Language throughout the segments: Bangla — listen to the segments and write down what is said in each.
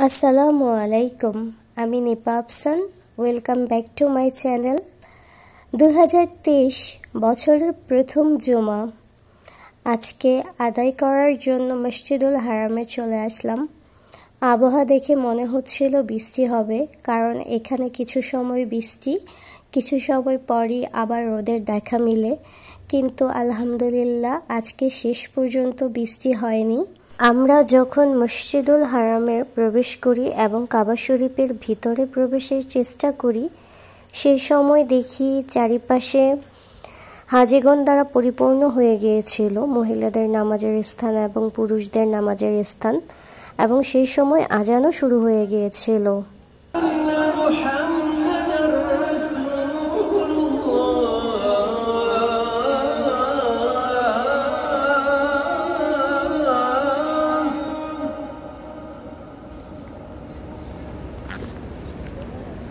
আসসালামু আলাইকুম। আমি Nipa Afsan. Welcome back to my channel. 2023 বছরের প্রথম জুমা আজকে আদায় করার জন্য মসজিদুল হারামে চলে আসলাম। আবহাওয়া দেখে মনে হচ্ছিল বৃষ্টি হবে, কারণ এখানে কিছু সময় বৃষ্টি, কিছু সময় পরই আবার রোদের দেখা মিলে। কিন্তু আলহামদুলিল্লাহ আজকে শেষ পর্যন্ত বৃষ্টি হয়নি। আমরা যখন মসজিদুল হারামে প্রবেশ করি এবং কাবা শরীফের ভিতরে প্রবেশের চেষ্টা করি, সেই সময় দেখি চারিপাশে হাজীগণ দ্বারা পরিপূর্ণ হয়ে গিয়েছিল, মহিলাদের নামাজের স্থান এবং পুরুষদের নামাজের স্থান, এবং সেই সময় আজানও শুরু হয়ে গিয়েছিল।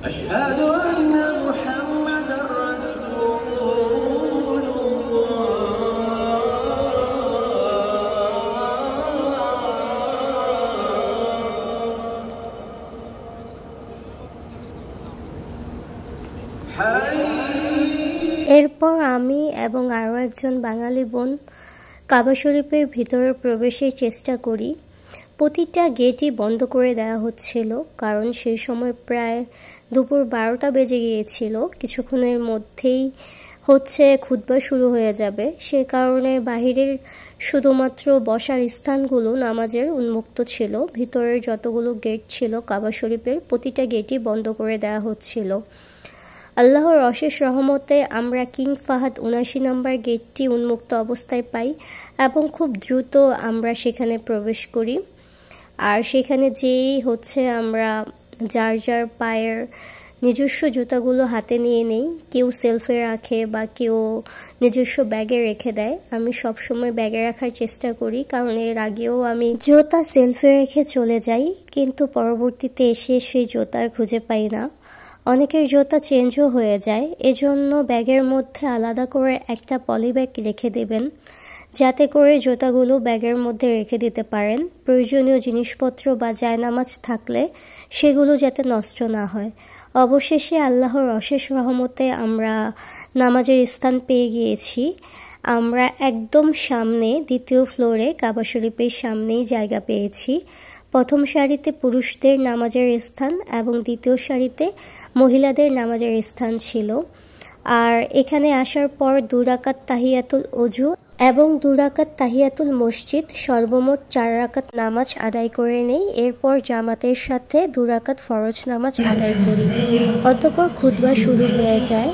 أشهد أن محمدًا رسول এরপর আমি এবং আরও একজন বাঙালি বোন কাবা শরীফের ভিতরে প্রবেশের চেষ্টা করি। প্রতিটা গেটই বন্ধ করে দেওয়া হচ্ছিল, কারণ সেই সময় প্রায় দুপুর 12টা বেজে গিয়েছিল। কিছুক্ষণের মধ্যেই খুতবা শুরু হয়ে যাবে, সে কারণে বাহিরের শুধুমাত্র বসার স্থানগুলো নামাজের উন্মুক্ত ছিল। ভিতরের যতগুলো গেট ছিল কাবা শরীফের প্রতিটা গেটই বন্ধ করে দেওয়া হচ্ছিল। আল্লাহর অশেষ রহমতে আমরা কিং ফাহাদ 79 নম্বর গেটটি উন্মুক্ত অবস্থায় পাই এবং খুব দ্রুত আমরা সেখানে প্রবেশ করি। আর সেখানে যেই আমরা যার যার পায়ের নিজস্ব জুতাগুলো হাতে নিয়ে নেই। কেউ সেলফে রাখে বা কেউ নিজস্ব ব্যাগে রেখে দেয়। আমি সবসময় ব্যাগে রাখার চেষ্টা করি, কারণ এর আগেও আমি জুতা সেলফে রেখে চলে যাই, কিন্তু পরবর্তীতে এসে সেই জুতা খুঁজে পাই না। অনেকের জুতা চেঞ্জও হয়ে যায়, এজন্য ব্যাগের মধ্যে আলাদা করে একটা পলি ব্যাগ রেখে দেবেন, যাতে করে জুতাগুলো ব্যাগের মধ্যে রেখে দিতে পারেন। প্রয়োজনীয় জিনিসপত্র বা জায়নামাজ থাকলে সেগুলো যাতে নষ্ট না হয়। অবশেষে আল্লাহর অশেষ রহমতে আমরা নামাজের স্থান পেয়ে গিয়েছি। আমরা একদম সামনে দ্বিতীয় ফ্লোরে কাবা শরীফের সামনেই জায়গা পেয়েছি। প্রথম সারিতে পুরুষদের নামাজের স্থান এবং দ্বিতীয় সারিতে মহিলাদের নামাজের স্থান ছিল। আর এখানে আসার পর 2 রাকাত তাহিয়াতুল ওযু এবং 2 রাকাত তাহিয়াতুল মসজিদ, সর্বমোট 4 রাকাত নামাজ আদায় করে নেই। এরপর জামাতের সাথে 2 রাকাত ফরজ নামাজ আদায় করি। অতঃপর খুতবা শুরু হয়ে যায়।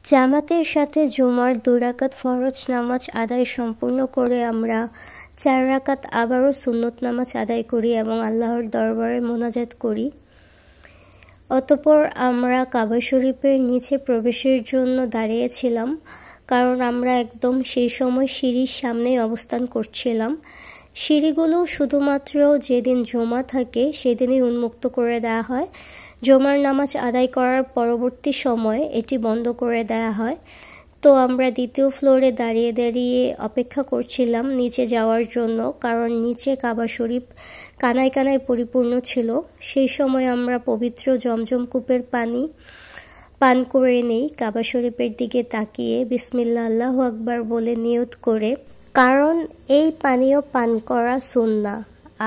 জামাতের সাথে জুমার 2 রাকাত ফরজ নামাজ আদায় সম্পূর্ণ করে আমরা 4 রাকাত আবারও সুন্নত নামাজ আদায় করি এবং আল্লাহর দরবারে মোনাজাত করি। অতঃপর আমরা কাবা শরীফের নিচে প্রবেশের জন্য দাঁড়িয়েছিলাম, কারণ আমরা একদম সেই সময় সিঁড়ির সামনেই অবস্থান করছিলাম। সিঁড়িগুলো শুধুমাত্র যেদিন জমা থাকে সেদিনই উন্মুক্ত করে দেওয়া হয়। জমার নামাজ আদায় করার পরবর্তী সময় এটি বন্ধ করে দেওয়া হয়। তো আমরা দ্বিতীয় ফ্লোরে দাঁড়িয়ে দাঁড়িয়ে অপেক্ষা করছিলাম নিচে যাওয়ার জন্য, কারণ নিচে কাবা শরীফ কানায় কানায় পরিপূর্ণ ছিল। সেই সময় আমরা পবিত্র জমজম কূপের পানি পান করে নেই কাবা শরীফের দিকে তাকিয়ে বিসমিল্লাহ আল্লাহু আকবার বলে নিয়ত করে, কারণ এই পানীয় পান করা সুন্নাহ।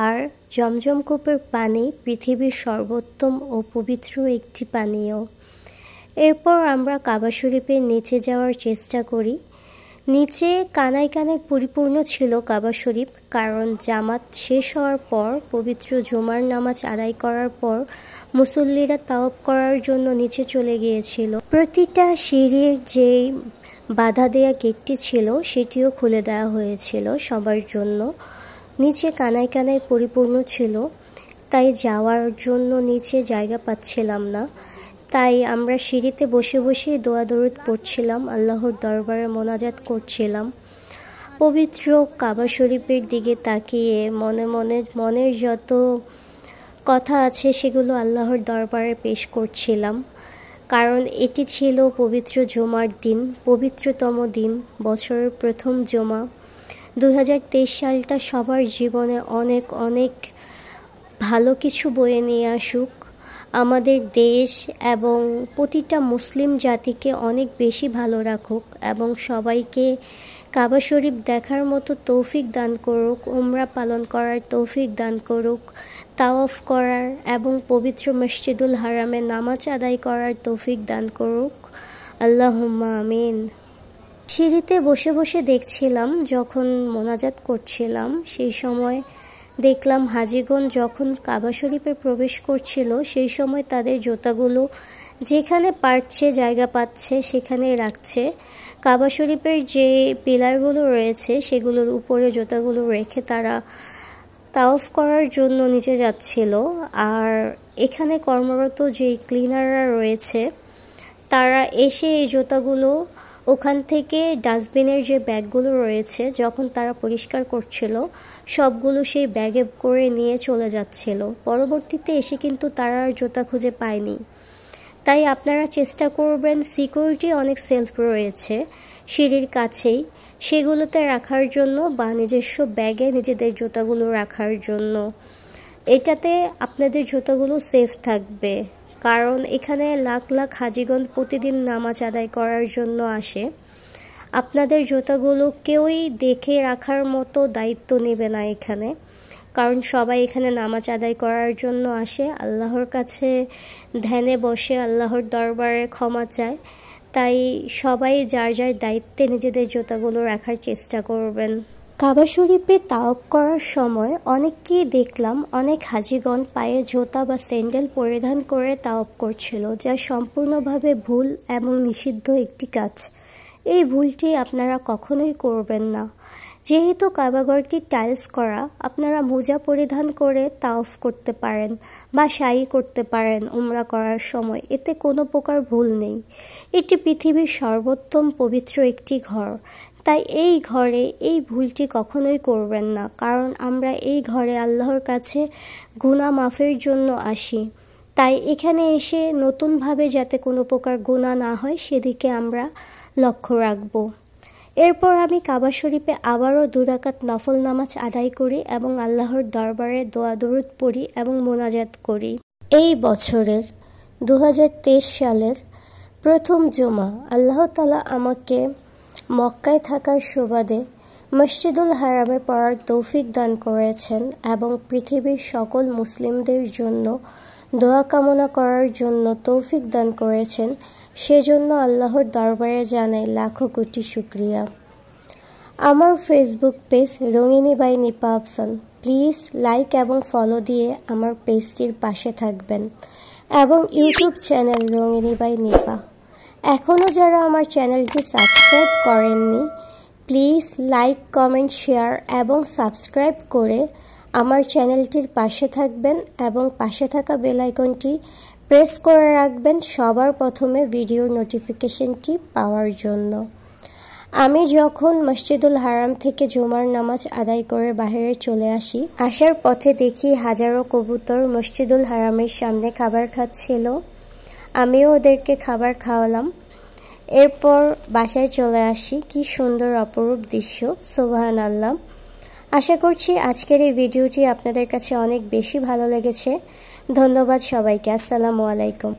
আর জমজম কূপের পানি পৃথিবীর সর্বোত্তম ও পবিত্র একটি পানীয়। এরপর আমরা কাবা শরীফের নিচে যাওয়ার চেষ্টা করি। নিচে কানায় কানায় পরিপূর্ণ ছিল কাবা শরীফ, কারণ জামাত শেষ হওয়ার পর পবিত্র জুমার নামাজ আদায় করার পর মুসল্লিরা তাওয়াফ করার জন্য নিচে চলে গিয়েছিল। প্রতিটা সিঁড়ির যেই বাধা দেয়া গেটটি ছিল সেটিও খুলে দেওয়া হয়েছিল সবার জন্য। নিচে কানায় কানায় পরিপূর্ণ ছিল, তাই যাওয়ার জন্য নিচে জায়গা পাচ্ছিলাম না। তাই আমরা সিঁড়িতে বসে বসেই দোয়া দরুদ পড়ছিলাম, আল্লাহর দরবারে মোনাজাত করছিলাম। পবিত্র কাবা শরীফের দিকে তাকিয়ে মনে মনে মনের যত কথা আছে সেগুলো আল্লাহর দরবারে পেশ করছিলাম, কারণ এটি ছিল পবিত্র জুমার দিন, পবিত্রতম দিন, বছরের প্রথম জুমা। 2023 সালটা সবার জীবনে অনেক অনেক ভালো কিছু বয়ে নিয়ে আসুক, আমাদের দেশ এবং প্রতিটা মুসলিম জাতিকে অনেক বেশি ভালো রাখুক এবং সবাইকে কাবা শরীফ দেখার মতো তৌফিক দান করুক, উমরা পালন করার তৌফিক দান করুক, তাওয়াফ করার এবং পবিত্র মসজিদুল হারামে নামাজ আদায় করার তৌফিক দান করুক। আল্লাহুম্মা আমিন। সিঁড়িতে বসে বসে দেখছিলাম, যখন মোনাজাত করছিলাম সেই সময় দেখলাম হাজিগণ যখন কাবা শরীফে প্রবেশ করছিল সেই সময় তাদের জুতাগুলো যেখানে পারছে জায়গা পাচ্ছে সেখানে রাখছে। কাবা শরীফের যে পিলারগুলো রয়েছে সেগুলোর উপরে জুতাগুলো রেখে তারা তাওয়াফ করার জন্য নিচে যাচ্ছিল। আর এখানে কর্মরত যেই ক্লিনাররা রয়েছে তারা এসে এই জুতাগুলো ওখান থেকে ডাস্টবিনের যে ব্যাগগুলো রয়েছে যখন তারা পরিষ্কার করছিল সবগুলো সেই ব্যাগে করে নিয়ে চলে যাচ্ছিল। পরবর্তীতে এসে কিন্তু তারা আর জুতা খুঁজে পায়নি। তাই আপনারা চেষ্টা করবেন, সিকিউরিটি অনেক সেলফ রয়েছে সিঁড়ির কাছেই, সেগুলোতে রাখার জন্য বা নিজস্ব ব্যাগে নিজেদের জুতাগুলো রাখার জন্য। এটাতে আপনাদের জুতাগুলো সেফ থাকবে, কারণ এখানে লাখ লাখ হাজিগণ প্রতিদিন নামাজ আদায় করার জন্য আসে। আপনাদের জুতাগুলো কেউই দেখে রাখার মতো দায়িত্ব নেবে না এখানে, কারণ সবাই এখানে নামাজ আদায় করার জন্য আসে, আল্লাহর কাছে ধ্যানে বসে আল্লাহর দরবারে ক্ষমা চায়। তাই সবাই যার যার দায়িত্বে নিজেদের জুতাগুলো রাখার চেষ্টা করবেন। কাবা শরীফে তাওয়াফ করার সময় অনেককেই দেখলাম অনেক হাজিগণ পায়ে জুতা বা স্যান্ডেল পরিধান করে তাওয়াফ করছিল, যা সম্পূর্ণভাবে ভুল এবং নিষিদ্ধ একটি কাজ। এই ভুলটি আপনারা কখনোই করবেন না। যেহেতু কাবাঘরটি টাইলস করা, আপনারা মোজা পরিধান করে তাওয়াফ করতে পারেন বা সাই করতে পারেন উমরা করার সময়, এতে কোনো প্রকার ভুল নেই। এটি পৃথিবীর সর্বোত্তম পবিত্র একটি ঘর, তাই এই ঘরে এই ভুলটি কখনোই করবেন না, কারণ আমরা এই ঘরে আল্লাহর কাছে গুনাহ মাফের জন্য আসি। তাই এখানে এসে নতুনভাবে যাতে কোনো প্রকার গুনাহ না হয় সেদিকে আমরা লক্ষ্য রাখব। এরপর আমি কাবা শরীফে আবারও 2 রাকাত নফল নামাজ আদায় করি এবং আল্লাহর দরবারে দোয়া দরুদ পড়ি এবং মোনাজাত করি। এই বছরের 2023 সালের প্রথম জুমা আল্লাহ তাআলা আমাকে মক্কায় থাকার সুবাদে মসজিদুল হারামে পড়ার তৌফিক দান করেছেন এবং পৃথিবীর সকল মুসলিমদের জন্য দোয়া কামনা করার জন্য তৌফিক দান করেছেন। সেজন্য আল্লাহর দরবারে জানাই লাখো কোটি শুকরিয়া। আমার Facebook page Rongini by Nipa Afsan, please like এবং ফলো দিয়ে আমার পেজটির পাশে থাকবেন এবং YouTube channel Rongini by Nipa এখনও যারা আমার চ্যানেলটি সাবস্ক্রাইব করেননি, প্লিজ লাইক, কমেন্ট, শেয়ার এবং সাবস্ক্রাইব করে আমার চ্যানেলটির পাশে থাকবেন এবং পাশে থাকা বেল আইকনটি প্রেস করে রাখবেন সবার প্রথমে ভিডিওর নোটিফিকেশনটি পাওয়ার জন্য। আমি যখন মসজিদুল হারাম থেকে জুমার নামাজ আদায় করে বাইরে চলে আসি, আসার পথে দেখি হাজারো কবুতর মসজিদুল হারামের সামনে খাবার খাচ্ছিল। আমিও ওদেরকে খাবার খাওয়ালাম। এরপর বাসায় চলে আসি। কি সুন্দর অপরূপ দৃশ্য, সুবহানাল্লাহ। আশা করছি আজকের এই ভিডিওটি আপনাদের কাছে অনেক বেশি ভালো লেগেছে। ধন্যবাদ সবাইকে। আসসালামু আলাইকুম।